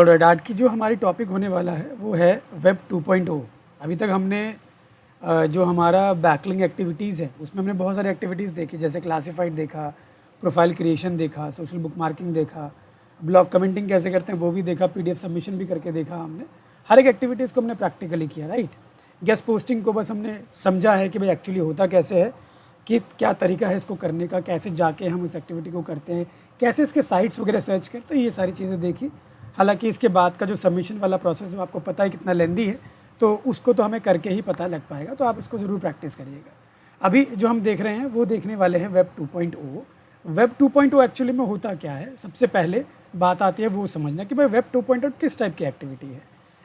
और आज की जो हमारी टॉपिक होने वाला है वो है वेब 2.0। अभी तक हमने जो हमारा बैकलिंग एक्टिविटीज़ है उसमें हमने बहुत सारी एक्टिविटीज़ देखी, जैसे क्लासिफाइड देखा, प्रोफाइल क्रिएशन देखा, सोशल बुक मार्किंग देखा, ब्लॉग कमेंटिंग कैसे करते हैं वो भी देखा, पीडीएफ सबमिशन भी करके देखा। हमने हर एक एक्टिविटीज़ को हमने प्रैक्टिकली किया, राइट। गेस्ट पोस्टिंग को बस हमने समझा है कि भाई एक्चुअली होता कैसे है, कि क्या तरीका है इसको करने का, कैसे जाके हम इस एक्टिविटी को करते हैं, कैसे इसके साइट्स वगैरह सर्च करते हैं, ये सारी चीज़ें देखी। हालांकि इसके बाद का जो सबमिशन वाला प्रोसेस है आपको पता है कितना लेंदी है, तो उसको तो हमें करके ही पता लग पाएगा, तो आप इसको ज़रूर प्रैक्टिस करिएगा। अभी जो हम देख रहे हैं वो देखने वाले हैं वेब 2.0। वेब 2.0 एक्चुअली में होता क्या है, सबसे पहले बात आती है वो समझना कि भाई वेब 2.0 किस टाइप की एक्टिविटी है।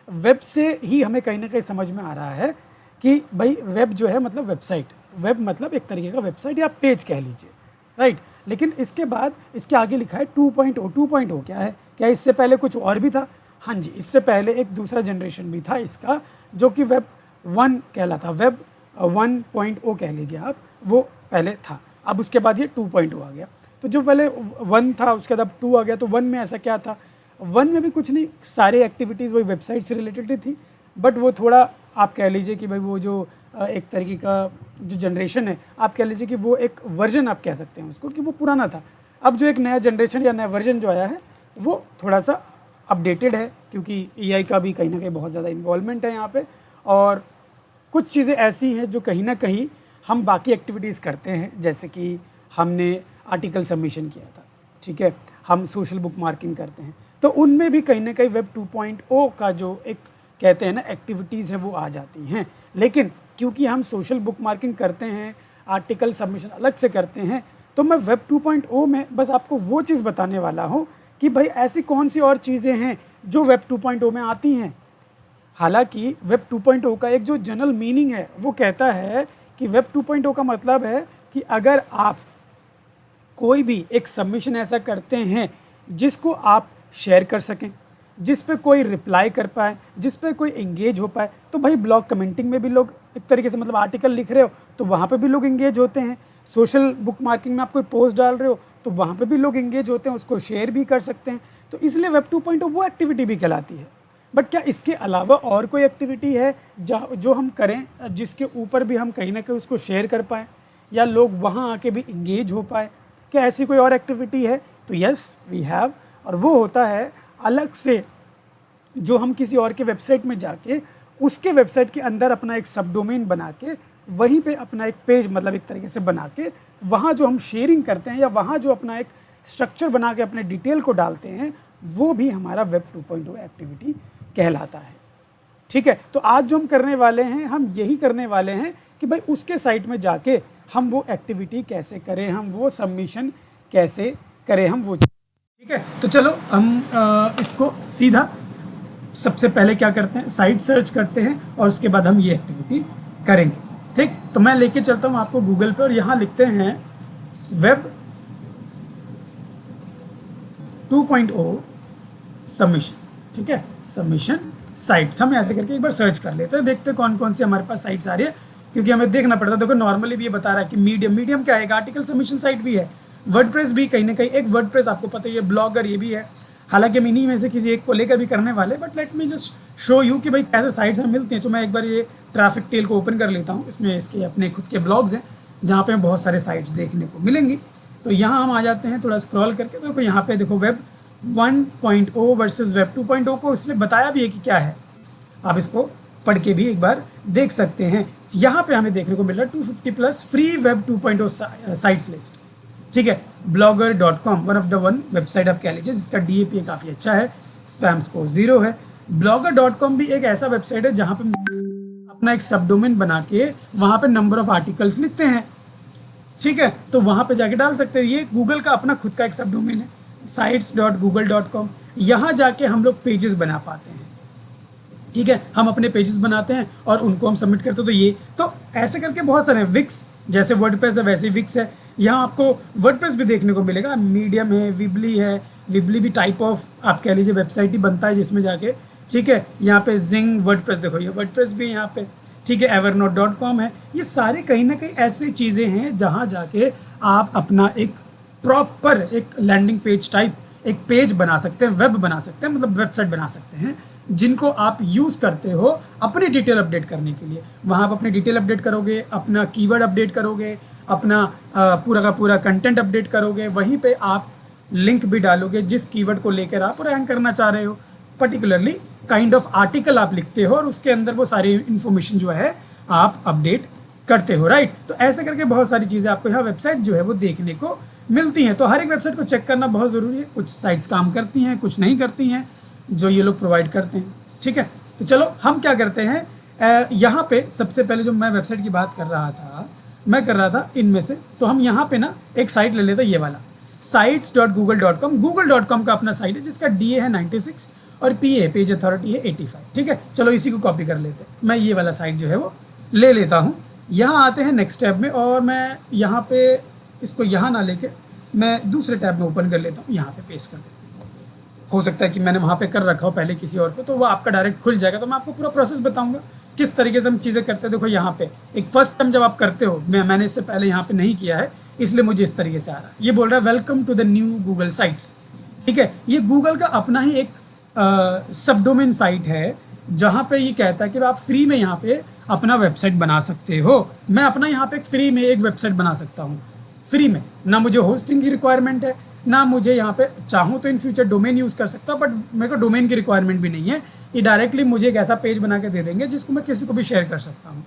वेब से ही हमें कहीं ना कहीं समझ में आ रहा है कि भाई वेब जो है मतलब वेबसाइट, वेब मतलब एक तरीके का वेबसाइट या पेज कह लीजिए, राइट। लेकिन इसके बाद इसके आगे लिखा है 2.0। 2.0 क्या है? क्या इससे पहले कुछ और भी था? हाँ जी, इससे पहले एक दूसरा जनरेशन भी था इसका, जो कि वेब 1 कहलाता, वेब 1.0 कह लीजिए आप, वो पहले था। अब उसके बाद ये 2.0 आ गया। तो जो पहले 1 था उसके बाद 2 आ गया। तो 1 में ऐसा क्या था? 1 में भी कुछ नहीं, सारी एक्टिविटीज़ वही वेबसाइट से रिलेटेड थी, बट वो थोड़ा आप कह लीजिए कि भाई वो जो एक तरीके का जो जनरेशन है, आप कह लीजिए कि वो एक वर्जन आप कह सकते हैं उसको, कि वो पुराना था। अब जो एक नया जनरेशन या नया वर्जन जो आया है वो थोड़ा सा अपडेटेड है, क्योंकि एआई का भी कहीं ना कहीं बहुत ज़्यादा इन्वॉल्वमेंट है यहाँ पे, और कुछ चीज़ें ऐसी हैं जो कहीं ना कहीं हम बाकी एक्टिविटीज़ करते हैं, जैसे कि हमने आर्टिकल सबमिशन किया था, ठीक है, हम सोशल बुक मार्किंग करते हैं, तो उनमें भी कहीं ना कहीं वेब 2.0 का जो एक कहते हैं ना एक्टिविटीज़ हैं वो आ जाती हैं। लेकिन क्योंकि हम सोशल बुक मार्किंग करते हैं, आर्टिकल सबमिशन अलग से करते हैं, तो मैं वेब 2.0 में बस आपको वो चीज़ बताने वाला हूँ कि भाई ऐसी कौन सी और चीज़ें हैं जो वेब 2.0 में आती हैं। हालांकि वेब 2.0 का एक जो जनरल मीनिंग है वो कहता है कि वेब 2.0 का मतलब है कि अगर आप कोई भी एक सबमिशन ऐसा करते हैं जिसको आप शेयर कर सकें, जिस पे कोई रिप्लाई कर पाए, जिस पे कोई एंगेज हो पाए, तो भाई ब्लॉग कमेंटिंग में भी लोग एक तरीके से मतलब आर्टिकल लिख रहे हो तो वहाँ पे भी लोग एंगेज होते हैं, सोशल बुक मार्किंग में आप कोई पोस्ट डाल रहे हो तो वहाँ पे भी लोग एंगेज होते हैं, उसको शेयर भी कर सकते हैं। तो इसलिए वेब 2.0 वो एक्टिविटी भी कहलाती है। बट क्या इसके अलावा और कोई एक्टिविटी है जो हम करें जिसके ऊपर भी हम कहीं ना कहीं उसको शेयर कर पाएँ या लोग वहाँ आके भी इंगेज हो पाए? क्या ऐसी कोई और एक्टिविटी है? तो यस वी हैव, और वो होता है अलग से जो हम किसी और के वेबसाइट में जाके उसके वेबसाइट के अंदर अपना एक सब डोमेन बना के वहीं पे अपना एक पेज मतलब एक तरीके से बना के वहाँ जो हम शेयरिंग करते हैं या वहाँ जो अपना एक स्ट्रक्चर बना के अपने डिटेल को डालते हैं, वो भी हमारा वेब 2.0 एक्टिविटी कहलाता है, ठीक है। तो आज जो हम करने वाले हैं, हम यही करने वाले हैं कि भाई उसके साइट में जाके हम वो एक्टिविटी कैसे करें, हम वो सबमिशन कैसे करें, हम वो, ठीक है। तो चलो हम इसको सीधा सबसे पहले क्या करते हैं, साइट सर्च करते हैं और उसके बाद हम ये एक्टिविटी करेंगे, ठीक। तो मैं लेके चलता हूँ आपको गूगल पे और यहाँ लिखते हैं वेब 2.0 सबमिशन, ठीक है, सबमिशन साइट्स। हम ऐसे करके एक बार सर्च कर लेते हैं, देखते हैं कौन कौन सी हमारे पास साइट्स आ रही है, क्योंकि हमें देखना पड़ता है। देखो नॉर्मली भी ये बता रहा है कि मीडियम क्या है, आर्टिकल सबमिशन साइट भी है, वर्डप्रेस भी कहीं ना कहीं, एक वर्डप्रेस आपको पता है, ब्लॉगर ये भी है। हालांकि हम इन्हीं में से किसी एक को लेकर भी करने वाले, but let me just show you कि भाई कैसे साइट्स हमें मिलती हैं। तो मैं एक बार ये ट्रैफिक टेल को ओपन कर लेता हूँ, इसमें इसके अपने खुद के ब्लॉग्स हैं जहाँ पे बहुत सारे साइट्स देखने को मिलेंगी। तो यहाँ हम आ जाते हैं, थोड़ा स्क्रॉल करके, तो यहाँ पे देखो वेब 1.0 वर्सेस वेब 2.0 को इसने बताया भी है कि क्या है, आप इसको पढ़ के भी एक बार देख सकते हैं। यहाँ पे हमें देखने को मिल रहा है 250+ फ्री वेब 2.0 साइट्स लिस्ट, ठीक है। blogger.com one of the one website आप कह लीजिए जिसका DAPA काफ़ी अच्छा है, स्पैम स्कोर 0 है। blogger.com भी एक ऐसा वेबसाइट है जहाँ पे अपना एक सब डोमेन बना के वहाँ पे नंबर ऑफ आर्टिकल्स लिखते हैं, ठीक है। तो वहाँ पे जाके डाल सकते हैं। ये गूगल का अपना खुद का एक सब डोमेन है, sites.google.com। यहाँ जाके हम लोग पेजेस बना पाते हैं, ठीक है, हम अपने पेजेस बनाते हैं और उनको हम सबमिट करते हैं। तो ये तो ऐसे करके बहुत सारे हैं। विक्स जैसे वर्डप्रेस है वैसे विक्स है, यहाँ आपको वर्डप्रेस भी देखने को मिलेगा, मीडियम है, विबली है, विबली भी टाइप ऑफ आप कह लीजिए वेबसाइट ही बनता है जिसमें जाके, ठीक है। यहाँ पे जिंग वर्डप्रेस, देखो ये वर्डप्रेस भी यहाँ पे, ठीक है, evernote.com है। ये सारे कहीं ना कहीं ऐसी चीज़ें हैं जहाँ जाके आप अपना एक प्रॉपर एक लैंडिंग पेज टाइप एक पेज बना सकते हैं, वेब बना सकते हैं, मतलब वेबसाइट बना सकते हैं, जिनको आप यूज़ करते हो अपनी डिटेल अपडेट करने के लिए। वहाँ आप अपनी डिटेल अपडेट करोगे, अपना कीवर्ड अपडेट करोगे, अपना पूरा का पूरा कंटेंट अपडेट करोगे, वहीं पे आप लिंक भी डालोगे जिस कीवर्ड को लेकर आप रैंक करना चाह रहे हो। पर्टिकुलरली काइंड ऑफ आर्टिकल आप लिखते हो और उसके अंदर वो सारी इन्फॉर्मेशन जो है आप अपडेट करते हो, राइट। तो ऐसे करके बहुत सारी चीज़ें आपको यहाँ वेबसाइट जो है वो देखने को मिलती हैं। तो हर एक वेबसाइट को चेक करना बहुत ज़रूरी है। कुछ साइट्स काम करती हैं, कुछ नहीं करती हैं, जो ये लोग प्रोवाइड करते हैं, ठीक है। तो चलो हम क्या करते हैं, यहाँ पे सबसे पहले जो मैं वेबसाइट की बात कर रहा था, मैं कर रहा था इनमें से, तो हम यहाँ पे ना एक साइट ले लेते हैं, ये वाला sites.google.com। google.com का अपना साइट है जिसका DA है 96 और PA पेज अथॉरिटी है 85, ठीक है। चलो इसी को कॉपी कर लेते हैं। मैं ये वाला साइट जो है वो ले लेता हूँ। यहाँ आते हैं नेक्स्ट टैब में, और मैं यहाँ पे इसको यहाँ ना लेके मैं दूसरे टैब में ओपन कर लेता हूँ, यहाँ पे पेस्ट कर देता हूँ। हो सकता है कि मैंने वहाँ पे कर रखा हो पहले किसी और पे, तो वो आपका डायरेक्ट खुल जाएगा। तो मैं आपको पूरा प्रोसेस बताऊँगा किस तरीके से हम चीज़ें करते हैं। देखो यहाँ पे एक फर्स्ट टाइम जब आप करते हो, मैंने इससे पहले यहाँ पे नहीं किया है, इसलिए मुझे इस तरीके से आ रहा है। ये बोल रहा है welcome to the new Google sites, ठीक है। ये गूगल का अपना ही एक सब डोमेन साइट है, जहाँ पे ये कहता है कि आप फ्री में यहाँ पे अपना वेबसाइट बना सकते हो। मैं अपना यहाँ पे फ्री में एक वेबसाइट बना सकता हूँ, फ्री में। ना मुझे होस्टिंग की रिक्वायरमेंट है, ना मुझे यहाँ पे, चाहूँ तो इन फ्यूचर डोमेन यूज़ कर सकता हूँ, बट मेरे को डोमेन की रिक्वायरमेंट भी नहीं है। ये डायरेक्टली मुझे एक ऐसा पेज बना के दे देंगे जिसको मैं किसी को भी शेयर कर सकता हूँ,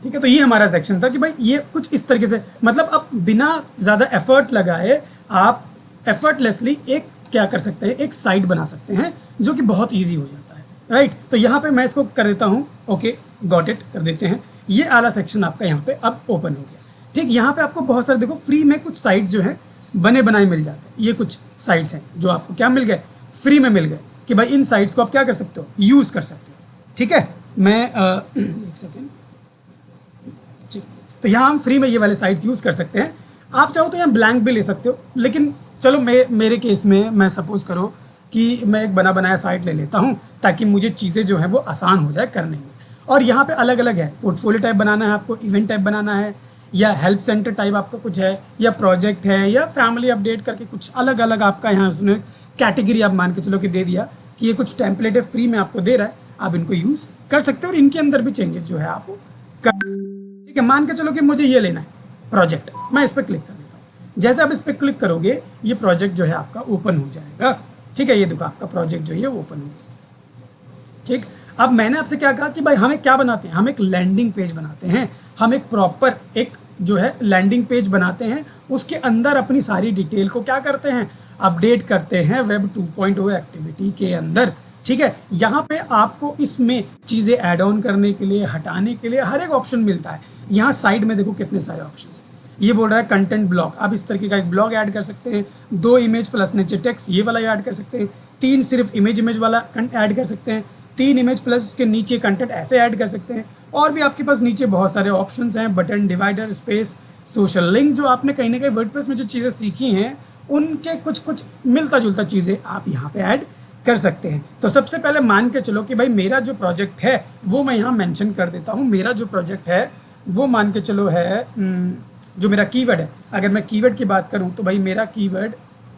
ठीक है। तो ये हमारा सेक्शन था कि भाई ये कुछ इस तरीके से, मतलब आप बिना ज़्यादा एफर्ट लगाए आप एफर्टलेसली एक क्या कर सकते हैं, एक साइट बना सकते हैं, जो कि बहुत ईजी हो जाता है, राइट। तो यहाँ पे मैं इसको कर देता हूँ, ओके गॉट इट कर देते हैं। ये आला सेक्शन आपका यहाँ पे अब ओपन हो गया, ठीक। यहाँ पे आपको बहुत सारे देखो फ्री में कुछ साइट्स जो हैं बने बनाए मिल जाते हैं। ये कुछ साइट्स हैं जो आपको क्या मिल गए, फ्री में मिल गए, कि भाई इन साइट्स को आप क्या कर सकते हो, यूज़ कर सकते हो, ठीक है। मैं एक सेकेंड, ठीक। तो यहाँ हम फ्री में ये वाले साइट्स यूज़ कर सकते हैं। आप चाहो तो यहाँ ब्लैंक भी ले सकते हो, लेकिन चलो मेरे केस में मैं सपोज करो कि मैं एक बना बनाया साइट ले लेता हूँ, ताकि मुझे चीज़ें जो है वो आसान हो जाए करने में। और यहाँ पे अलग अलग है, पोर्टफोलियो टाइप बनाना है आपको, इवेंट टाइप बनाना है, या हेल्प सेंटर टाइप आपका कुछ है, या प्रोजेक्ट है, या फैमिली अपडेट करके कुछ अलग अलग आपका यहाँ उसने कैटेगरी आप मान के चलो कि दे दिया कि ये कुछ टेम्पलेट है फ्री में आपको दे रहा है, आप इनको यूज़ कर सकते हो और इनके अंदर भी चेंजेस जो है आप कर, ठीक है। मान के चलो कि मुझे ये लेना है प्रोजेक्ट, मैं इस पर क्लिक कर देता हूँ। जैसे आप इस पर क्लिक करोगे ये प्रोजेक्ट जो है आपका ओपन हो जाएगा, ठीक है। ये देखो आपका प्रोजेक्ट जो है ओपन हो गया, ठीक। अब मैंने आपसे क्या कहा कि भाई हमें क्या बनाते हैं, हम एक लैंडिंग पेज बनाते हैं, हम एक प्रॉपर एक जो है लैंडिंग पेज बनाते हैं, उसके अंदर अपनी सारी डिटेल को क्या करते हैं, अपडेट करते हैं वेब 2.0 एक्टिविटी के अंदर, ठीक है। यहाँ पे आपको इसमें चीज़ें ऐड ऑन करने के लिए, हटाने के लिए हर एक ऑप्शन मिलता है। यहाँ साइड में देखो कितने सारे ऑप्शन हैं। ये बोल रहा है कंटेंट ब्लॉग, आप इस तरीके का एक ब्लॉग ऐड कर सकते हैं, 2 इमेज प्लस नीचे टेक्स्ट ये वाला ऐड कर सकते हैं, 3 सिर्फ इमेज वाला ऐड कर सकते हैं, 3 इमेज प्लस उसके नीचे कंटेंट ऐसे ऐड कर सकते हैं। और भी आपके पास नीचे बहुत सारे ऑप्शंस हैं, button, divider, space, social link, जो आपने कहीं ना कहीं वर्डप्रेस में जो चीज़ें सीखी हैं उनके कुछ कुछ मिलता जुलता चीज़ें आप यहाँ पे ऐड कर सकते हैं। तो सबसे पहले मान के चलो कि भाई मेरा जो प्रोजेक्ट है वो मैं यहाँ मेंशन कर देता हूँ। मेरा जो प्रोजेक्ट है वो मान के चलो है जो मेरा कीवर्ड है, अगर मैं कीवर्ड की बात करूँ तो भाई मेरा कीवर्ड,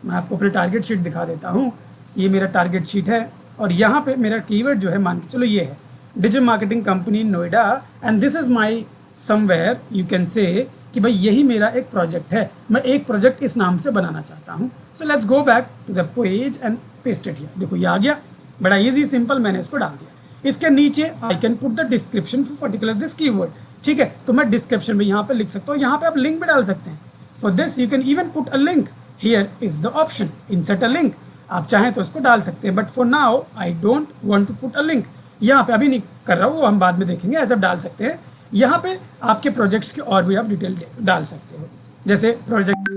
मैं आपको अपनी टारगेट शीट दिखा देता हूँ। ये मेरा टारगेट शीट है और यहाँ पे मेरा कीवर्ड जो है मान के चलो ये है digital marketing company Noida, and this is my somewhere you can say कि भाई यही मेरा एक प्रोजेक्ट है, मैं एक प्रोजेक्ट इस नाम से बनाना चाहता हूँ। So let's go back to the page and paste it here. देखो ये आ गया, बड़ा इजी सिंपल, मैंने इसको डाल दिया। इसके नीचे I can put the description for particular this keyword, ठीक है। तो मैं डिस्क्रिप्शन में यहाँ पे लिख सकता हूँ, यहाँ पे आप लिंक भी डाल सकते हैं। For this you can even put a link, here is the option insert a link, आप चाहें तो इसको डाल सकते हैं, but for now I don't want to put a link, यहाँ पे अभी नहीं कर रहा हूँ, वो हम बाद में देखेंगे। ऐसा डाल सकते हैं। यहाँ पे आपके प्रोजेक्ट्स की और भी आप डिटेल डाल सकते हो, जैसे प्रोजेक्ट,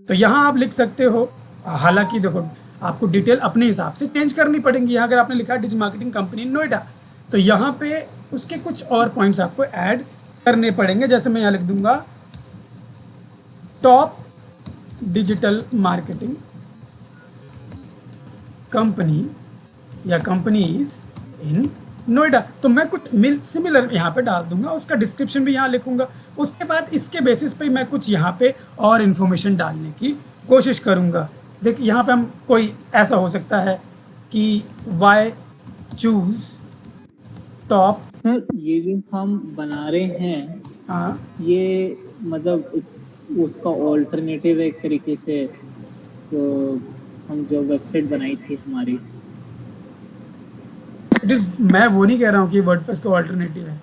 तो यहाँ आप लिख सकते हो। हालांकि देखो आपको डिटेल अपने हिसाब से चेंज करनी पड़ेंगी। यहाँ अगर आपने लिखा है डिजिटल मार्केटिंग कंपनी नोएडा, तो यहाँ पे उसके कुछ और पॉइंट्स आपको ऐड करने पड़ेंगे। जैसे मैं यहाँ लिख दूंगा टॉप डिजिटल मार्केटिंग कंपनी या कंपनीज इन नोएडा, तो मैं कुछ सिमिलर यहाँ पे डाल दूंगा, उसका डिस्क्रिप्शन भी यहाँ लिखूंगा। उसके बाद इसके बेसिस पे मैं कुछ यहाँ पे और इन्फॉर्मेशन डालने की कोशिश करूँगा। देख यहाँ पे हम कोई ऐसा हो सकता है कि वाई चूज टॉप। सर ये जो हम बना रहे हैं हाँ, ये मतलब उसका ऑल्टरनेटिव है एक तरीके से, तो हम जो वेबसाइट बनाई थी हमारी। इट इज़, मैं वो नहीं कह रहा हूँ कि वर्डप्रेस का ऑल्टरनेटिव है,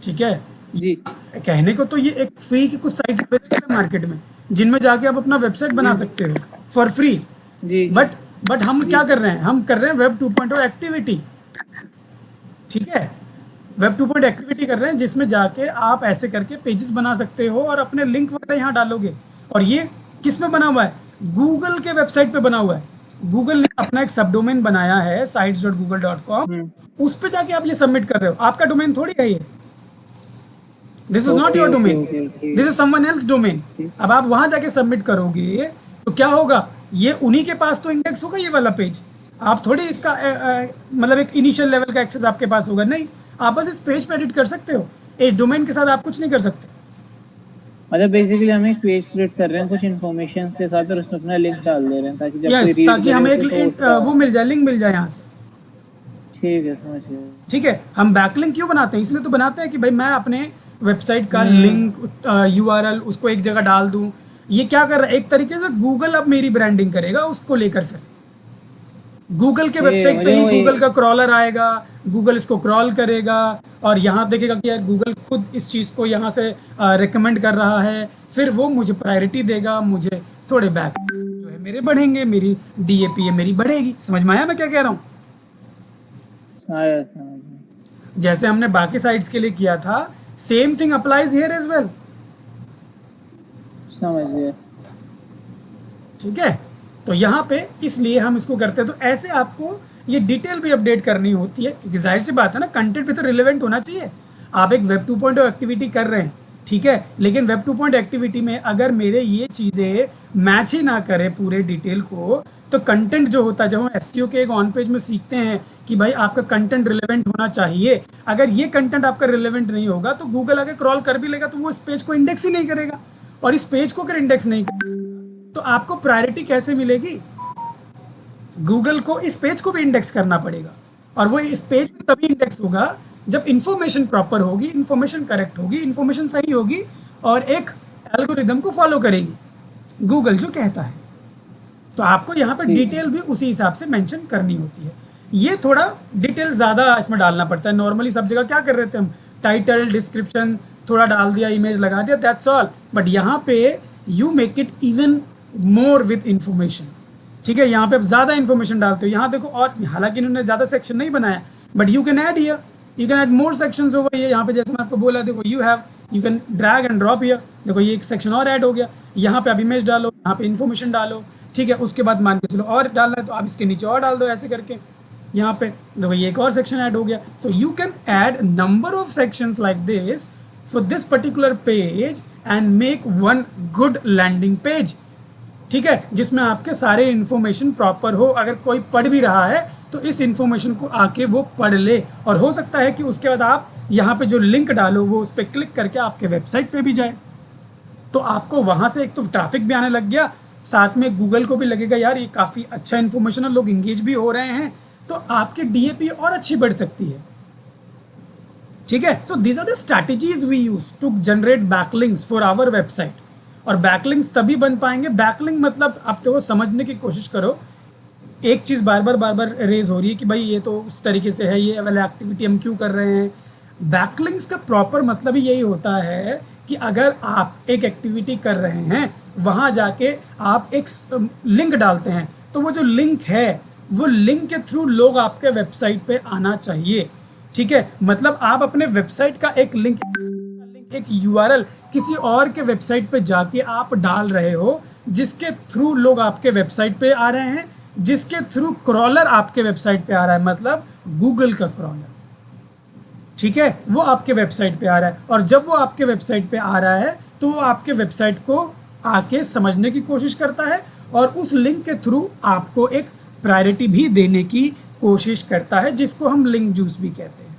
ठीक है। जी कहने को तो ये एक फ्री की कुछ साइट्स अवेलेबल है मार्केट में, जिनमें जाके आप अपना वेबसाइट बना जी सकते हो फॉर फ्री। जी जी बट हम जी क्या कर रहे हैं, हम कर रहे हैं वेब 2.0 एक्टिविटी, ठीक है। वेब 2.0 एक्टिविटी कर रहे हैं जिसमें जाके आप ऐसे करके पेजेस बना सकते हो और अपने लिंक वगैरह यहाँ डालोगे। और ये किस में बना हुआ है, गूगल के वेबसाइट पे बना हुआ है। गूगल ने अपना एक सब डोमेन बनाया है sites.google.com, हम्म। उस पे जाके आप ये सबमिट कर रहे हो। आपका डोमेन थोड़ी है ये, this is not okay your okay domain, okay this ठीक इज समवन एल्स डोमेन। ठीक। अब आप वहां जाके सबमिट करोगे तो क्या होगा, ये उन्हीं के पास तो इंडेक्स होगा ये वाला पेज। आप थोड़ी इसका मतलब एक इनिशियल लेवल का एक्सेस आपके पास होगा, नहीं। आप बस इस पेज पे एडिट कर सकते हो, एक डोमेन के साथ आप कुछ नहीं कर सकते। मतलब बेसिकली हम एक पेज क्रिएट कर रहे हैं कुछ इन्फॉर्मेशन के साथ और उसमें अपना लिंक डाल दे रहे हैं ताकि जब कोई यस, रीड ताकि करे हमें उसे तो एक उसका। वो मिल जाए, लिंक मिल जाए यहाँ से। ठीक है, समझ गया। ठीक है, हम बैकलिंक क्यों बनाते हैं, इसलिए तो बनाते हैं कि भाई मैं अपने वेबसाइट का हम्म। लिंक यूआरएल उसको एक जगह डाल दूं। ये क्या कर रहा है, एक तरीके से गूगल अब मेरी ब्रांडिंग करेगा उसको लेकर। फिर गूगल के ठीक है, वेबसाइट पे मुझे ही वो गूगल का क्रॉलर आएगा, गूगल इसको क्रॉल करेगा और यहाँ देखेगा कि यार गूगल खुद इस चीज़ को यहाँ से रिकमेंड कर रहा है, फिर वो मुझे प्रायोरिटी देगा, मुझे थोड़े बैक जो है मेरे बढ़ेंगे, मेरी डीएपी है मेरी बढ़ेगी। समझ में आया मैं क्या कह रहा हूँ। आया समझ में। जैसे हमने बाकी साइट्स के लिए किया था, same thing applies here as well. समझ गया। ठीक है, तो यहाँ पे इसलिए हम इसको करते हैं। तो ऐसे आपको ये डिटेल भी अपडेट करनी होती है, क्योंकि जाहिर सी बात है ना, कंटेंट भी तो रिलेवेंट होना चाहिए। आप एक वेब 2.0 एक्टिविटी कर रहे हैं, ठीक है, लेकिन वेब 2.0 एक्टिविटी में अगर मेरे ये चीज़ें मैच ही ना करे पूरे डिटेल को, तो कंटेंट जो होता है, जब हम एसईओ के एक ऑन पेज में सीखते हैं कि भाई आपका कंटेंट रिलेवेंट होना चाहिए, अगर ये कंटेंट आपका रिलेवेंट नहीं होगा तो गूगल आगे क्रॉल कर भी लेगा तो वो इस पेज को इंडेक्स ही नहीं करेगा। और इस पेज को अगर इंडेक्स नहीं करेगा तो आपको प्रायोरिटी कैसे मिलेगी, गूगल को इस पेज को भी इंडेक्स करना पड़ेगा। और वो इस पेज में तभी इंडेक्स होगा जब इंफॉर्मेशन प्रॉपर होगी, इंफॉर्मेशन करेक्ट होगी, इंफॉर्मेशन सही होगी और एक एल्गोरिदम को फॉलो करेगी गूगल जो कहता है। तो आपको यहाँ पर ठीक है। डिटेल भी उसी हिसाब से मेंशन करनी होती है। ये थोड़ा डिटेल ज़्यादा इसमें डालना पड़ता है। नॉर्मली सब जगह क्या कर रहे थे हम, टाइटल डिस्क्रिप्शन थोड़ा डाल दिया, इमेज लगा दिया, दैट्स ऑल। बट यहाँ पे you make it even more with information. ठीक है, यहाँ पे आप ज़्यादा इन्फॉर्मेशन डालते हो। यहाँ देखो, और हालांकि इन्होंने ज़्यादा सेक्शन नहीं बनाया, but you can add here, you can add more sections over here. यहाँ पे जैसे मैं आपको बोला, देखो you can drag and drop here. देखो ये एक सेक्शन और ऐड हो गया। यहाँ पे आप इमेज डालो, यहाँ पे इन्फॉर्मेशन डालो, ठीक है। उसके बाद मान के चलो और डालना है तो आप इसके नीचे और डाल दो ऐसे करके। यहाँ पे देखो ये एक और सेक्शन ऐड हो गया। So you can add number of sections like this for this particular page and make one good landing page, ठीक है, जिसमें आपके सारे इन्फॉर्मेशन प्रॉपर हो। अगर कोई पढ़ भी रहा है तो इस इन्फॉर्मेशन को आके वो पढ़ ले, और हो सकता है कि उसके बाद आप यहाँ पे जो लिंक डालो वो उस पर क्लिक करके आपके वेबसाइट पे भी जाए। तो आपको वहाँ से एक तो ट्रैफिक भी आने लग गया, साथ में गूगल को भी लगेगा यार ये काफ़ी अच्छा इन्फॉर्मेशन है, लोग इंगेज भी हो रहे हैं, तो आपकी डीएपी और अच्छी बढ़ सकती है। ठीक है, so these are the strategies we use to generate backlinks for our website. और बैकलिंक्स तभी बन पाएंगे, बैकलिंक मतलब आप तो समझने की कोशिश करो, एक चीज़ बार बार रेज हो रही है कि भाई ये तो उस तरीके से है, ये वाला एक्टिविटी हम क्यों कर रहे हैं। बैकलिंक्स का प्रॉपर मतलब ही यही होता है कि अगर आप एक एक्टिविटी कर रहे हैं, वहाँ जाके आप एक लिंक डालते हैं, तो वो जो लिंक है वो लिंक के थ्रू लोग आपके वेबसाइट पे आना चाहिए। ठीक है, मतलब आप अपने वेबसाइट का एक लिंक, एक यूआरएल किसी और के वेबसाइट पे जाके आप डाल रहे हो, जिसके थ्रू लोग आपके वेबसाइट पे आ रहे हैं, जिसके थ्रू क्रॉलर आपके वेबसाइट पे आ रहा है, मतलब गूगल का क्रॉलर, ठीक है, वो आपके वेबसाइट पे आ रहा है। और जब वो आपके वेबसाइट पे आ रहा है तो वो आपके वेबसाइट को आके समझने की कोशिश करता है और उस लिंक के थ्रू आपको एक प्रायोरिटी भी देने की कोशिश करता है, जिसको हम लिंक जूस भी कहते हैं।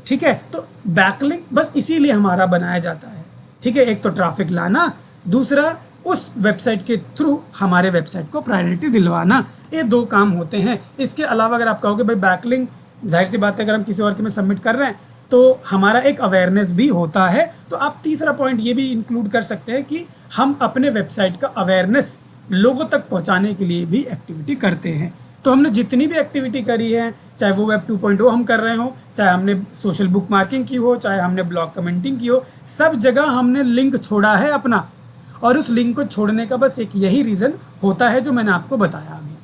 ठीक है, तो बैकलिंक बस इसीलिए हमारा बनाया जाता है। ठीक है, एक तो ट्रैफिक लाना, दूसरा उस वेबसाइट के थ्रू हमारे वेबसाइट को प्रायोरिटी दिलवाना। ये 2 काम होते हैं। इसके अलावा अगर आप कहोगे भाई बैकलिंक, जाहिर सी बात है अगर हम किसी और के में सबमिट कर रहे हैं तो हमारा एक अवेयरनेस भी होता है। तो आप तीसरा पॉइंट ये भी इंक्लूड कर सकते हैं कि हम अपने वेबसाइट का अवेयरनेस लोगों तक पहुंचाने के लिए भी एक्टिविटी करते हैं। तो हमने जितनी भी एक्टिविटी करी है, चाहे वो वेब 2.0 हम कर रहे हो, चाहे हमने सोशल बुक मार्किंग की हो, चाहे हमने ब्लॉग कमेंटिंग की हो, सब जगह हमने लिंक छोड़ा है अपना। और उस लिंक को छोड़ने का बस एक यही रीज़न होता है जो मैंने आपको बताया अभी।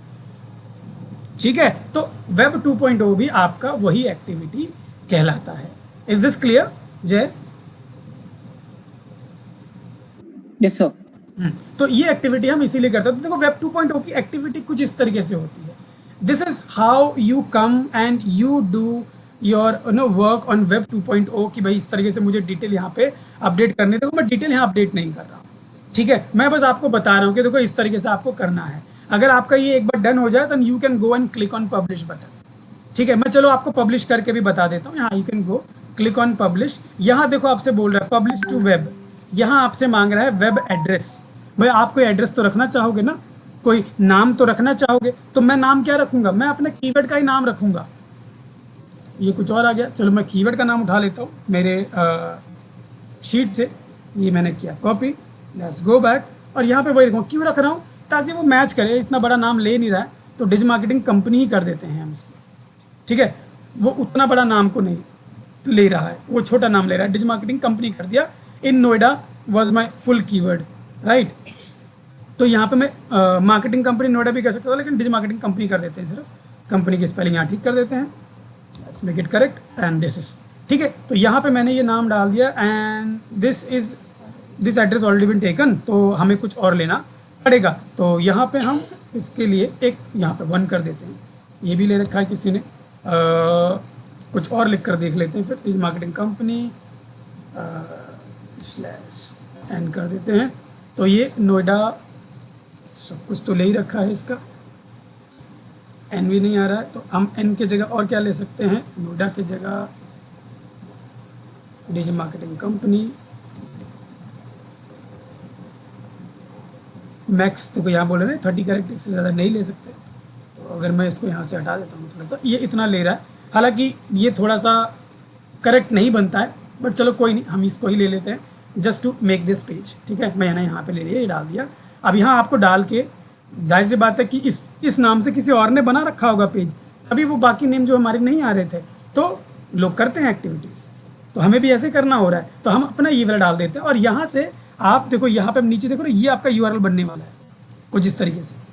ठीक है, तो वेब 2.0 भी आपका वही एक्टिविटी कहलाता है। इज दिस क्लियर जय? Yes sir. तो ये एक्टिविटी हम इसीलिए करते हैं। तो देखो वेब 2.0 की एक्टिविटी कुछ इस तरीके से होती है। This is how you come and you do your work on web 2.0 कि भाई इस तरीके से मुझे डिटेल यहाँ पे अपडेट करने। देखो मैं डिटेल यहाँ अपडेट नहीं कर रहा हूँ, ठीक है, मैं बस आपको बता रहा हूँ कि देखो इस तरीके से आपको करना है। अगर आपका ये एक बार डन हो जाए तो you can go and click on publish button. ठीक है, मैं चलो आपको पब्लिश करके भी बता देता हूँ। यहाँ you can go click on publish. यहाँ देखो आपसे बोल रहा है पब्लिश टू वेब, यहाँ आपसे मांग रहा है वेब एड्रेस। भाई आप कोई एड्रेस तो रखना चाहोगे ना, कोई नाम तो रखना चाहोगे। तो मैं नाम क्या रखूंगा? मैं अपने कीवर्ड का ही नाम रखूंगा। ये कुछ और आ गया, चलो मैं कीवर्ड का नाम उठा लेता हूँ मेरे शीट से। ये मैंने किया कॉपी, लेट्स गो बैक, और यहाँ पे वही रखूँ। क्यों रख रहा हूँ? ताकि वो मैच करे। इतना बड़ा नाम ले नहीं रहा है तो डिज मार्केटिंग कंपनी ही कर देते हैं हम इसको। ठीक है, वो उतना बड़ा नाम को नहीं ले रहा है, वो छोटा नाम ले रहा है। डिज मार्केटिंग कंपनी कर दिया। In Noida was my full keyword, right. तो यहाँ पे मैं मार्केटिंग कंपनी नोएडा भी कर सकता था, लेकिन डिज मार्केटिंग कंपनी कर देते हैं। सिर्फ कंपनी की स्पेलिंग यहाँ ठीक कर देते हैं। Let's make it correct and this is ठीक है। तो यहाँ पे मैंने ये नाम डाल दिया and this address already been taken, तो हमें कुछ और लेना पड़ेगा। तो यहाँ पे हम इसके लिए एक यहाँ पे 1 कर देते हैं। ये भी ले रखा है किसी ने, कुछ और लिख कर देख लेते हैं फिर। डिज मार्केटिंग कंपनी स्लैश एन कर देते हैं। तो ये नोएडा सब कुछ तो ले ही रखा है, इसका एन भी नहीं आ रहा है, तो हम एन के जगह और क्या ले सकते हैं? नोएडा के जगह डिज मार्केटिंग कंपनी मैक्स। देखो यहाँ बोल रहे हैं 30 कैरेक्टर से ज़्यादा नहीं ले सकते। तो अगर मैं इसको यहाँ से हटा देता हूँ थोड़ा सा, ये इतना ले रहा है। हालांकि ये थोड़ा सा करेक्ट नहीं बनता है, बट चलो कोई नहीं, हम इसको ही ले लेते हैं just to make this page. ठीक है, मैंने यहाँ पे ले लिया, ये डाल दिया। अब यहाँ आपको डाल के, जाहिर सी बात है कि इस नाम से किसी और ने बना रखा होगा पेज, तभी वो बाकी नेम जो हमारे नहीं आ रहे थे। तो लोग करते हैं एक्टिविटीज़, तो हमें भी ऐसे करना हो रहा है। तो हम अपना ये वाला डाल देते हैं, और यहाँ से आप देखो, यहाँ पे नीचे देखो ना, ये आपका यूआरएल बनने वाला है कुछ इस तरीके से।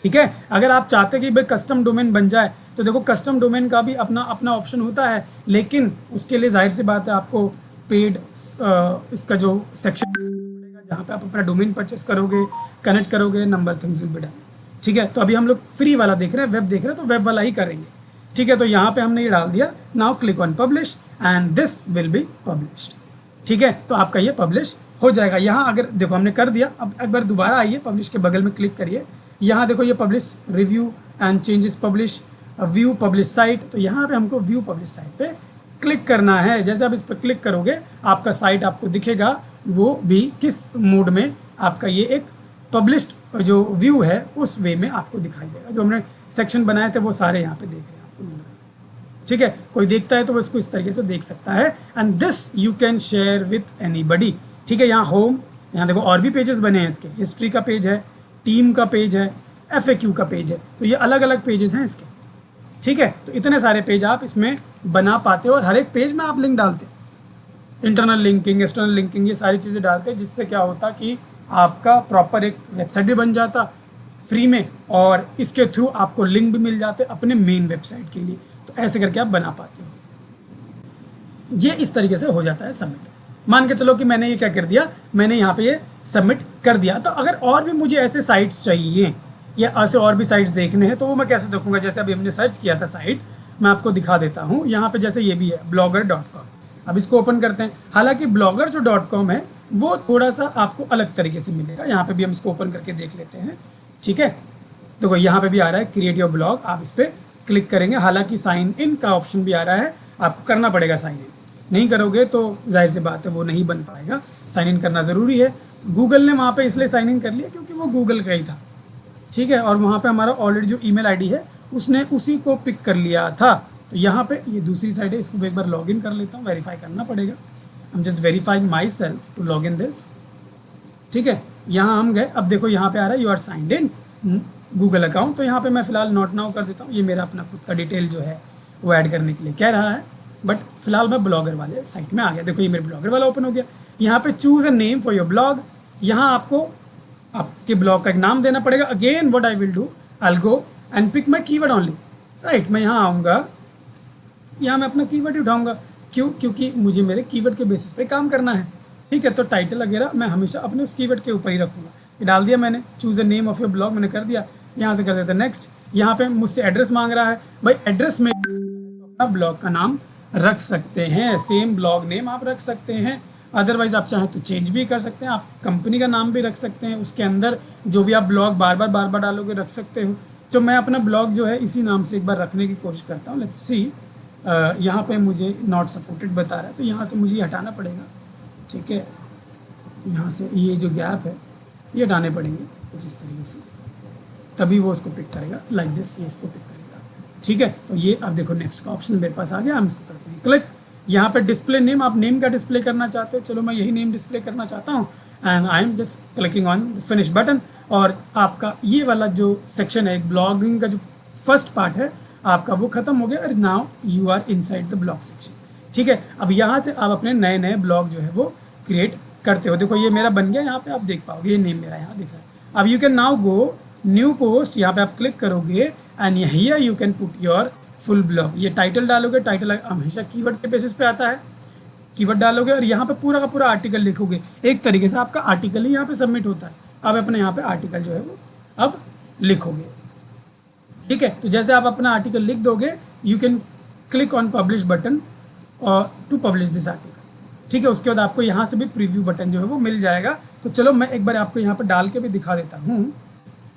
ठीक है, अगर आप चाहते कि भाई कस्टम डोमेन बन जाए, तो देखो कस्टम डोमेन का भी अपना अपना ऑप्शन होता है, लेकिन उसके लिए जाहिर सी बात है आपको पेड इसका जो सेक्शन जहाँ पे आप अपना डोमेन परचेस करोगे, कनेक्ट करोगे, number things will be done. ठीक है, तो अभी हम लोग फ्री वाला देख रहे हैं, वेब देख रहे हैं, तो वेब वाला ही करेंगे। ठीक है, तो यहाँ पे हमने ये डाल दिया। Now click on publish and this will be published. ठीक है, तो आपका ये पब्लिश हो जाएगा। यहाँ अगर देखो हमने कर दिया, अब एक बार दोबारा आइए, पब्लिश के बगल में क्लिक करिए। यहाँ देखो ये publish review and changes publish view publish site. तो यहाँ पे हमको व्यू पब्लिश साइट पे क्लिक करना है। जैसे आप इस पर क्लिक करोगे, आपका साइट आपको दिखेगा, वो भी किस मोड में आपका ये एक पब्लिश्ड जो व्यू है उस वे में आपको दिखाई देगा। जो हमने सेक्शन बनाए थे वो सारे यहाँ पे देख रहे हैं आपको मिल रहा है। ठीक है, कोई देखता है तो वो इसको इस तरीके से देख सकता है। And this you can share with anybody. ठीक है, यहाँ होम, यहाँ देखो और भी पेजेस बने हैं इसके। हिस्ट्री का पेज है, टीम का पेज है, FAQ का पेज है। तो ये अलग अलग पेजेस हैं इसके। ठीक है, तो इतने सारे पेज आप इसमें बना पाते हो, और हर एक पेज में आप लिंक डालते, इंटरनल लिंकिंग, एक्सटर्नल लिंकिंग, ये सारी चीज़ें डालते हैं, जिससे क्या होता कि आपका प्रॉपर एक वेबसाइट भी बन जाता फ्री में, और इसके थ्रू आपको लिंक भी मिल जाते अपने मेन वेबसाइट के लिए। तो ऐसे करके आप बना पाते हो। ये इस तरीके से हो जाता है सबमिट। मान के चलो कि मैंने ये क्या कर दिया, मैंने यहाँ पे ये सबमिट कर दिया। तो अगर और भी मुझे ऐसे साइट्स चाहिए या ऐसे और भी साइट्स देखने हैं, तो वो मैं कैसे देखूंगा? जैसे अभी हमने सर्च किया था साइट, मैं आपको दिखा देता हूँ। यहाँ पे जैसे ये भी है blogger.com। अब इसको ओपन करते हैं। हालांकि ब्लॉगर जो .com है वो थोड़ा सा आपको अलग तरीके से मिलेगा। यहाँ पे भी हम इसको ओपन करके देख लेते हैं। ठीक है, तो यहाँ पे भी आ रहा है क्रिएट योर ब्लॉग, आप इस पर क्लिक करेंगे। हालांकि साइन इन का ऑप्शन भी आ रहा है, आपको करना पड़ेगा साइन इन। नहीं करोगे तो जाहिर सी बात है वो नहीं बन पाएगा, साइन इन करना ज़रूरी है। गूगल ने वहाँ पे इसलिए साइन इन कर लिया क्योंकि वो गूगल का ही था, ठीक है, और वहाँ पे हमारा ऑलरेडी जो ईमेल आईडी है उसने उसी को पिक कर लिया था। तो यहाँ पे ये दूसरी साइड है, इसको एक बार लॉग इन कर लेता हूँ, वेरीफाई करना पड़ेगा। I am just verifying myself to log in this, ठीक है। यहाँ हम गए, अब देखो यहाँ पे आ रहा है you are signed in Google account. तो यहाँ पे मैं फिलहाल नॉट नाउ कर देता हूँ, ये मेरा अपना खुद का डिटेल जो है वो ऐड करने के लिए कह रहा है, बट फिलहाल मैं ब्लॉगर वाले साइट में आ गया। देखो ये मेरे ब्लॉगर वाला ओपन हो गया। यहाँ पे choose a name for your blog, यहाँ आपको आपके ब्लॉग का एक नाम देना पड़ेगा। Again what I will do, I will go and pick my keyword only, right. मैं यहाँ आऊँगा, यहाँ मैं अपना कीवर्ड ही उठाऊंगा, क्यों, क्योंकि मुझे मेरे कीवर्ड के बेसिस पे काम करना है, ठीक है। तो टाइटल वगैरह मैं हमेशा अपने उस कीवर्ड के ऊपर ही रखूँगा। ये डाल दिया मैंने, choose a name of your blog मैंने कर दिया। यहाँ से कर देते नेक्स्ट। यहाँ पे मुझसे एड्रेस मांग रहा है, भाई एड्रेस में अपना ब्लॉग का नाम रख सकते हैं, सेम ब्लॉग नेम आप रख सकते हैं। अदरवाइज आप चाहें तो चेंज भी कर सकते हैं, आप कंपनी का नाम भी रख सकते हैं, उसके अंदर जो भी आप ब्लॉग बार बार डालोगे रख सकते हो। तो मैं अपना ब्लॉग जो है इसी नाम से एक बार रखने की कोशिश करता हूँ। लेट्स सी, यहाँ पे मुझे नॉट सपोर्टेड बता रहा है, तो यहाँ से मुझे हटाना पड़ेगा, ठीक है। यहाँ से ये जो गैप है ये हटाने पड़ेंगे कुछ इस तरीके से, तभी वो उसको पिक करेगा, लाइक दिस, ये इसको पिक करेगा, ठीक है। तो ये अब देखो नेक्स्ट का ऑप्शन मेरे पास आ गया, हम इसको करते हैं क्लिक। यहाँ पे डिस्प्ले नेम, आप नेम का डिस्प्ले करना चाहते हो, चलो मैं यही नेम डिस्प्ले करना चाहता हूँ and I am just clicking on the finish button. और आपका ये वाला जो सेक्शन है ब्लॉगिंग का जो फर्स्ट पार्ट है आपका वो खत्म हो गया, और now you are inside the blog section, ठीक है। अब यहाँ से आप अपने नए नए ब्लॉग जो है वो क्रिएट करते हो। देखो ये मेरा बन गया, यहाँ पे आप देख पाओगे ये नेम मेरा यहाँ दिख रहा है। अब you can now go new post, यहाँ पे आप क्लिक करोगे and here you can put your full blog. ये टाइटल डालोगे, टाइटल हमेशा कीवर्ड के बेसिस पे आता है, कीवर्ड डालोगे और यहाँ पे पूरा का पूरा आर्टिकल लिखोगे। एक तरीके से आपका आर्टिकल ही यहाँ पे सबमिट होता है। आप अपने यहाँ पे आर्टिकल जो है वो अब लिखोगे, ठीक है। तो जैसे आप अपना आर्टिकल लिख दोगे, you can click on publish button और टू पब्लिश दिस आर्टिकल, ठीक है। उसके बाद आपको यहाँ से भी प्रीव्यू बटन जो है वो मिल जाएगा। तो चलो मैं एक बार आपको यहाँ पर डाल के भी दिखा देता हूँ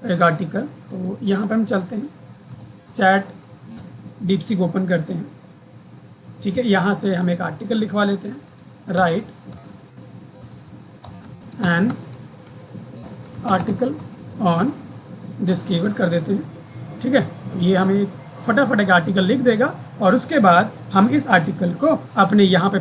एक आर्टिकल। तो यहाँ पे हम चलते हैं, चैट डीपसीक ओपन करते हैं, ठीक है। यहाँ से हम एक आर्टिकल लिखवा लेते हैं, right an article on this keyword कर देते हैं, ठीक है। तो ये हमें फटाफट एक आर्टिकल लिख देगा और उसके बाद हम इस आर्टिकल को अपने यहाँ पे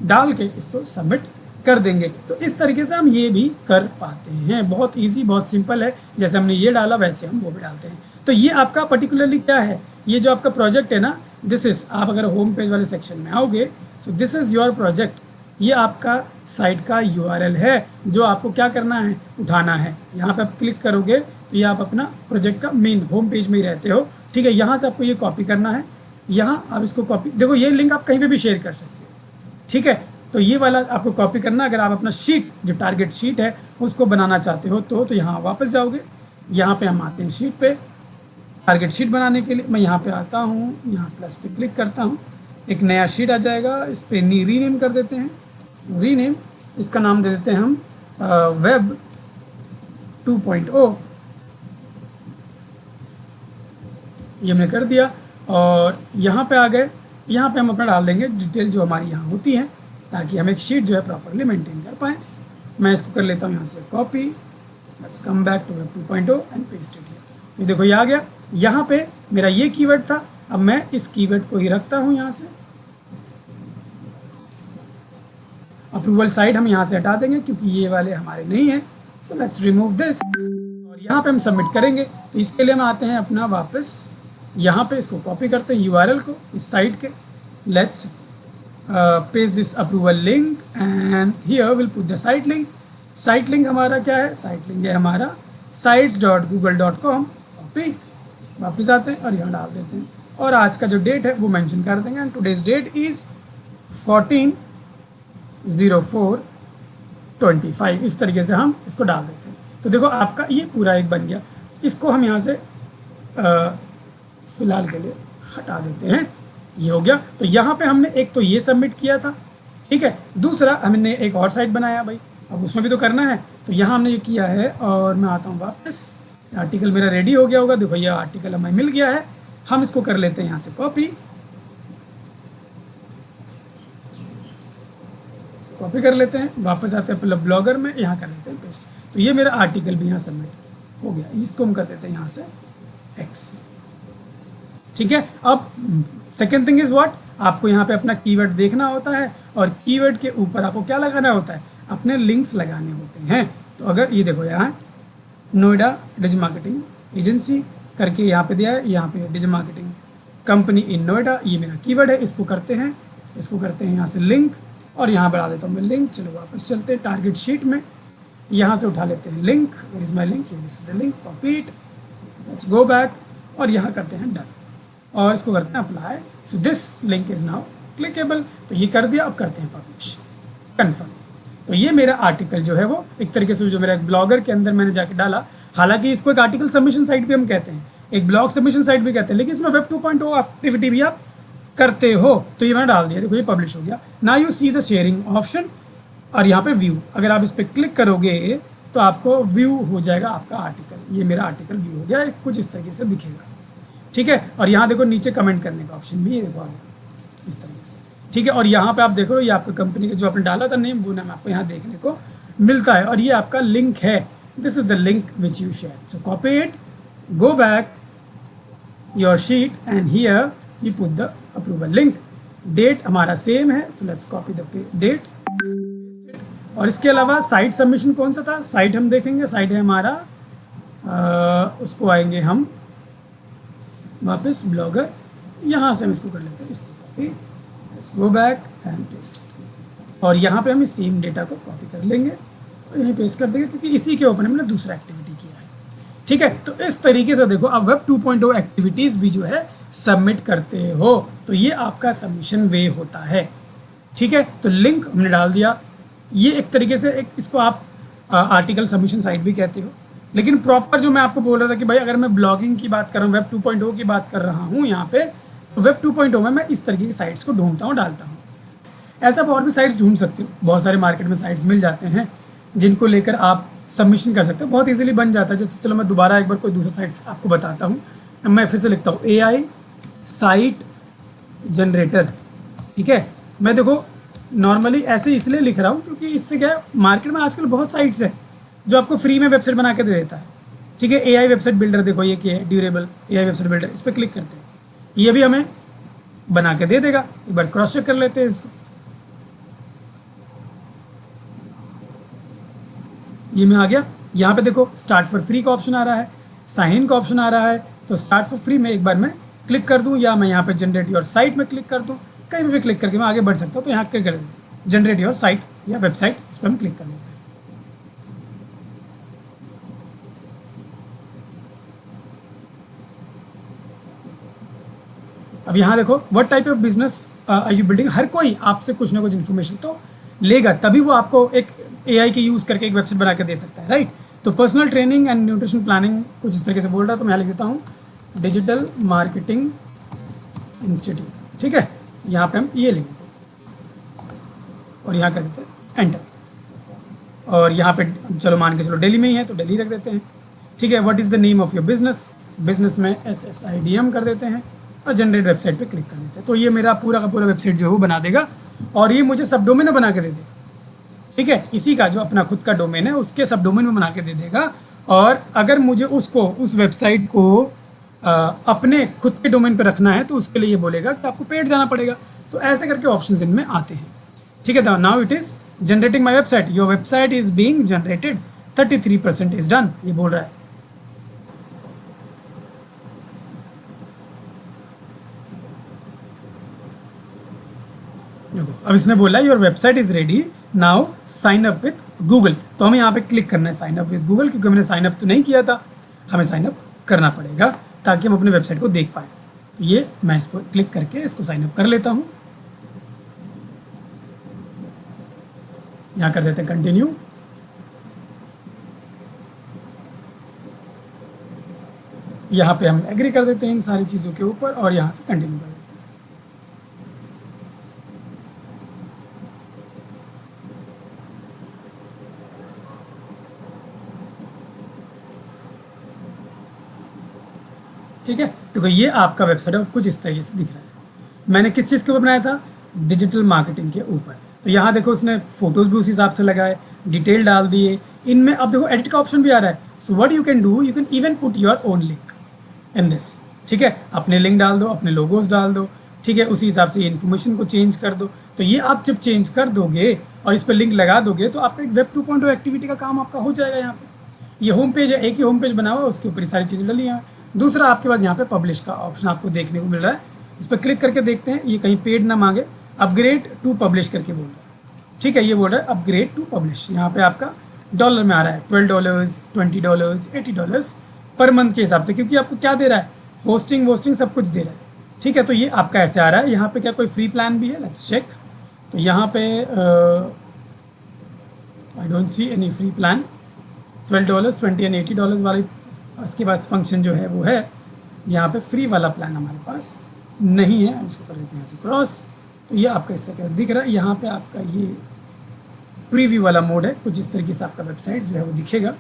डाल के इसको सबमिट कर देंगे। तो इस तरीके से हम ये भी कर पाते हैं। बहुत इजी, बहुत सिंपल है। जैसे हमने ये डाला वैसे हम वो भी डालते हैं। तो ये आपका पर्टिकुलरली क्या है, ये जो आपका प्रोजेक्ट है ना, दिस इज, आप अगर होम पेज वाले सेक्शन में आओगे, so this is your project. ये आपका साइट का यूआरएल है जो आपको क्या करना है, उठाना है। यहाँ पे आप क्लिक करोगे तो ये आप अपना प्रोजेक्ट का मेन होम पेज में ही रहते हो, ठीक है। यहाँ से आपको ये कॉपी करना है, यहाँ आप इसको कॉपी, देखो ये लिंक आप कहीं पे भी शेयर कर सकते हो, ठीक है। तो ये वाला आपको कॉपी करना। अगर आप अपना शीट जो टारगेट शीट है उसको बनाना चाहते हो तो यहाँ वापस जाओगे, यहाँ पे हम आते हैं शीट पे, टारगेट शीट बनाने के लिए मैं यहाँ पे आता हूँ, यहाँ प्लस पे क्लिक करता हूँ, एक नया शीट आ जाएगा। इस पर रीनेम कर देते हैं, रीनेम, इसका नाम दे देते हैं हम वेब 2.0, ये हमने कर दिया। और यहाँ पे आ गए, यहाँ पे हम अपना डाल देंगे डिटेल जो हमारी यहाँ होती है, ताकि हम एक शीट जो है प्रॉपरली मेंटेन कर पाएँ। मैं इसको कर लेता हूँ यहाँ से copy, let's come back to web 2.0 and paste it here. ये देखो ये आ गया। यहाँ पे मेरा ये कीवर्ड था, अब मैं इस कीवर्ड को ही रखता हूँ यहाँ से। अप्रूवल साइड हम यहाँ से हटा देंगे क्योंकि ये वाले हमारे नहीं हैं, सो लेट्स रिमूव दिस। और यहाँ पे हम सबमिट करेंगे। तो इसके लिए हम आते हैं अपना वापस, यहाँ पे इसको कॉपी करते हैं यूआरएल को इस साइट के, let's paste this approval link and here will put the site link. Site link हमारा क्या है, साइट लिंक है हमारा sites.google.com। कॉपी, वापस आते हैं और यहाँ डाल देते हैं और आज का जो डेट है वो मेंशन कर देंगे। And today's that is 14/04/25। इस तरीके से हम इसको डाल देते हैं। तो देखो आपका ये पूरा एक बन गया। इसको हम यहाँ से फिलहाल के लिए हटा देते हैं, ये हो गया। तो यहाँ पे हमने एक तो ये सबमिट किया था, ठीक है। दूसरा हमने एक और साइट बनाया भाई, अब उसमें भी तो करना है। तो यहाँ हमने ये किया है और मैं आता हूँ वापस, आर्टिकल मेरा रेडी हो गया होगा। देखो ये आर्टिकल हमें मिल गया है, हम इसको कर लेते हैं यहाँ से कॉपी, कॉपी कर लेते हैं, वापस आते हैं अपने ब्लॉगर में, यहाँ कर लेते हैं पेस्ट। तो ये मेरा आर्टिकल भी यहाँ सबमिट हो गया। इसको हम कर देते हैं यहाँ से एक्स। ठीक है। अब सेकेंड थिंग इज व्हाट, आपको यहाँ पे अपना कीवर्ड देखना होता है और कीवर्ड के ऊपर आपको क्या लगाना होता है, अपने लिंक्स लगाने होते हैं। तो अगर ये देखो यहाँ नोएडा डिजिटल मार्केटिंग एजेंसी करके यहाँ पे दिया है, यहाँ पे डिजिटल मार्केटिंग कंपनी इन नोएडा, ये मेरा कीवर्ड है। इसको करते हैं यहाँ से लिंक, और यहाँ बढ़ा देता हूँ मैं लिंक। चलो वापस चलते हैं टारगेट शीट में, यहाँ से उठा लेते हैं link. Where is my link, this is the link, copy it, let's go back और यहाँ करते हैं डन, और इसको करते हैं apply. So this link is now clickable. तो ये कर दिया, अब करते हैं पब्लिश, कन्फर्म। तो ये मेरा आर्टिकल जो है वो एक तरीके से जो मेरा एक ब्लॉगर के अंदर मैंने जाके डाला, हालांकि इसको एक आर्टिकल सबमिशन साइट भी हम कहते हैं, एक ब्लॉग सबमिशन साइट भी कहते हैं, लेकिन इसमें वेब 2.0 एक्टिविटी भी आप करते हो। तो ये मैंने डाल दिया, देखो ये पब्लिश हो गया। Now you see the sharing option, और यहाँ पे व्यू, अगर आप इस पर क्लिक करोगे तो आपको व्यू हो जाएगा आपका आर्टिकल। ये मेरा आर्टिकल व्यू हो गया, कुछ इस तरीके से दिखेगा। ठीक है। और यहाँ देखो नीचे कमेंट करने का ऑप्शन भी, ये देखो आ गया इस तरीके से। ठीक है। और यहाँ पे आप देखो ये आपका कंपनी का जो आपने डाला था नेम, वो नाम आपको यहाँ देखने को मिलता है, और ये आपका लिंक है। This is the link which you share. So copy it, go back your sheet and here you put the approval link. Date हमारा सेम है, so let's copy the date. और इसके अलावा साइट सबमिशन कौन सा था, site हम देखेंगे, साइट है हमारा उसको आएंगे हम वापस ब्लॉगर, यहाँ से हम इसको कर लेते हैं, इसको copy, let's go back and paste. और यहाँ पे हम इस सेम डेटा को कॉपी कर लेंगे और यहीं पेस्ट कर देंगे, क्योंकि इसी के ऊपर हमने दूसरा एक्टिविटी किया है। ठीक है। तो इस तरीके से देखो, अब वेब 2.0 एक्टिविटीज़ भी जो है सबमिट करते हो, तो ये आपका सबमिशन वे होता है। ठीक है। तो लिंक हमने डाल दिया, ये एक तरीके से एक इसको आप आर्टिकल सबमिशन साइट भी कहते हो, लेकिन प्रॉपर जो मैं आपको बोल रहा था कि भाई अगर मैं ब्लॉगिंग की बात कर रहा हूँ, वेब 2.0 की बात कर रहा हूँ यहाँ पे, तो वेब 2.0 में मैं इस तरीके की साइट्स को ढूंढता हूँ, डालता हूँ। ऐसा आप और भी साइट्स ढूंढ सकते हो, बहुत सारे मार्केट में साइट्स मिल जाते हैं जिनको लेकर आप सबमिशन कर सकते हो, बहुत ईजिली बन जाता है। जैसे चलो मैं दोबारा एक बार कोई दूसरा साइट्स आपको बताता हूँ, मैं फिर से लिखता हूँ AI साइट जनरेटर। ठीक है। मैं देखो नॉर्मली ऐसे इसलिए लिख रहा हूँ क्योंकि इससे क्या है, मार्केट में आजकल बहुत साइट्स है जो आपको फ्री में वेबसाइट बना के दे देता है। ठीक है। AI वेबसाइट बिल्डर, देखो ये क्या है, ड्यूरेबल AI वेबसाइट बिल्डर, इस पर क्लिक करते हैं, ये भी हमें बना के दे देगा। एक बार क्रॉस चेक कर लेते हैं इसको, ये में आ गया। यहाँ पे देखो स्टार्ट फॉर फ्री का ऑप्शन आ रहा है, साइन इन का ऑप्शन आ रहा है। तो स्टार्ट फॉर फ्री में एक बार मैं क्लिक कर दूँ, या मैं यहाँ पे जनरेट योर साइट में क्लिक कर दूँ, कहीं भी क्लिक करके मैं आगे बढ़ सकता हूँ। तो यहाँ क्लिक कर जनरेट योर साइट या वेबसाइट, इस पर हम क्लिक कर देते हैं। अब यहाँ देखो what type of business are you building, हर कोई आपसे कुछ ना कुछ इन्फॉर्मेशन तो लेगा, तभी वो आपको एक AI के यूज़ करके एक वेबसाइट बना के दे सकता है, राइट। तो personal training and nutrition planning कुछ इस तरीके से बोल रहा है, तो मैं यहाँ लिख देता हूँ डिजिटल मार्केटिंग इंस्टीट्यूट। ठीक है। यहाँ पे हम ये लिख देते हैं और यहाँ कर देते हैं एंटर। और यहाँ पे चलो मान के चलो दिल्ली में ही है तो दिल्ली रख देते हैं। ठीक है। What is the name of your business, business में SSIDM कर देते हैं और जनरेट वेबसाइट पे क्लिक कर देते हैं। तो ये मेरा पूरा का पूरा वेबसाइट जो है वो बना देगा, और ये मुझे सब डोमेन में बना के दे देगा। ठीक है। इसी का जो अपना खुद का डोमेन है उसके सब डोमेन में बना के दे देगा। और अगर मुझे उसको उस वेबसाइट को अपने खुद के डोमेन पे रखना है तो उसके लिए ये बोलेगा कि आपको पेड जाना पड़ेगा। तो ऐसे करके ऑप्शंस इनमें आते हैं। ठीक है। तो now it is generating my website, your website is being generated, 33% is done, ये बोल रहा है। देखो अब इसने बोला your website is ready, now sine up with Google. तो हमें यहाँ पे क्लिक करना है साइन अप विथ गूगल, क्योंकि मैंने साइन अप तो नहीं किया था, हमें साइन अप करना पड़ेगा ताकि हम अपने वेबसाइट को देख पाएँ। तो ये मैं इस पर क्लिक करके इसको साइन अप कर लेता हूँ। यहाँ कर देते हैं कंटिन्यू। यहाँ पे हम एग्री कर देते हैं इन सारी चीज़ों के ऊपर और यहाँ से कंटिन्यू कर देते हैं। ठीक है। तो ये आपका वेबसाइट है, कुछ इस तरीके से दिख रहा है। मैंने किस चीज़ के ऊपर बनाया था, डिजिटल मार्केटिंग के ऊपर। तो यहाँ देखो उसने फोटोज़ भी उस हिसाब से लगाए, डिटेल डाल दिए। इनमें अब देखो एडिट का ऑप्शन भी आ रहा है। So what you can do, you can even put your own link in this. ठीक है, अपने लिंक डाल दो, अपने लोगोस डाल दो। ठीक है, उसी हिसाब से इन्फॉर्मेशन को चेंज कर दो। तो ये आप जब चेंज कर दोगे और इस पर लिंक लगा दोगे तो आपका एक वेब 2.0 एक्टिविटी का काम आपका हो जाएगा। यहाँ पे ये होम पेज है, एक ही होम पेज बना हुआ है, उसके ऊपर ये सारी चीज़ें डली हैं। दूसरा आपके पास यहाँ पे पब्लिश का ऑप्शन आपको देखने को मिल रहा है। इस पर क्लिक करके देखते हैं, ये कहीं पेड ना मांगे। अपग्रेड टू पब्लिश करके बोल रहा है। ठीक है, ये बोल रहा है अपग्रेड टू पब्लिश। यहाँ पे आपका डॉलर में आ रहा है $12, $20, $80 पर मंथ के हिसाब से, क्योंकि आपको क्या दे रहा है, होस्टिंग वोस्टिंग सब कुछ दे रहा है। ठीक है, तो ये आपका ऐसे आ रहा है। यहाँ पे क्या कोई फ्री प्लान भी है, लेट्स चेक। तो यहाँ पे I don't see any free plan. $12, $20 and $80 वाली उसके पास फंक्शन जो है वो है। यहाँ पे फ्री वाला प्लान हमारे पास नहीं है। इसको कर देते हैं यहाँ से क्रॉस। तो ये आपका इस तरह का दिख रहा है। यहाँ पे आपका ये प्रीव्यू वाला मोड है, कुछ इस तरीके से आपका वेबसाइट जो है वो दिखेगा।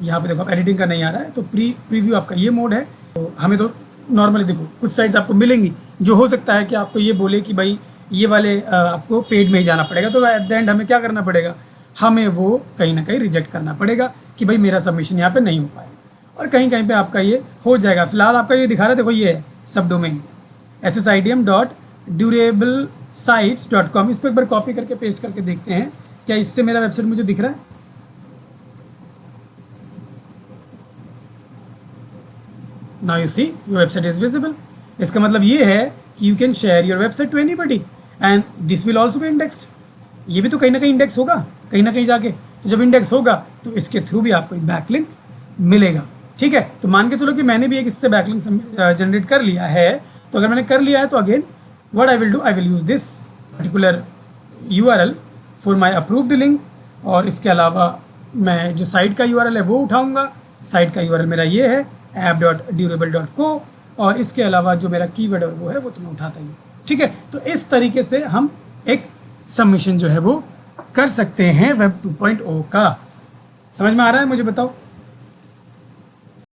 यहाँ पे देखो आप एडिटिंग का नहीं आ रहा है, तो प्रीव्यू आपका ये मोड है। तो हमें तो नॉर्मली देखो कुछ साइट्स आपको मिलेंगी जो हो सकता है कि आपको ये बोले कि भाई ये वाले आपको पेड में ही जाना पड़ेगा। तो एट द एंड हमें क्या करना पड़ेगा, हमें वो कहीं ना कहीं रिजेक्ट करना पड़ेगा कि भाई मेरा सबमिशन यहाँ पे नहीं हो पाएगा। और कहीं कहीं पे आपका ये हो जाएगा। फिलहाल आपका ये दिखा रहा है, देखो ये है सब डोमेन ssidm.durablesites.com। इसको एक बार कॉपी करके पेस्ट करके देखते हैं क्या इससे मेरा वेबसाइट मुझे दिख रहा है। Now you see your website is visible. इसका मतलब ये है कि you can share your website to anybody and this will also be indexed. ये भी तो कहीं ना कहीं इंडेक्स होगा, कहीं ना कहीं जाके। तो जब इंडेक्स होगा तो इसके थ्रू भी आपको एक बैकलिंक मिलेगा। ठीक है, तो मान के चलो कि मैंने भी एक इससे बैकलिंक जनरेट कर लिया है। तो अगर मैंने कर लिया है तो again what I will do, I will use this particular URL for my approved link. और इसके अलावा मैं जो साइट का URL है वो उठाऊंगा। साइट का URL मेरा ये है app.durable.co। और इसके अलावा जो मेरा कीवर्ड है वो है वो तो मैं उठाता ही हूँ। ठीक है, तो इस तरीके से हम एक सबमिशन जो है वो कर सकते हैं वेब 2.0 का। समझ में आ रहा है मुझे, बताओ।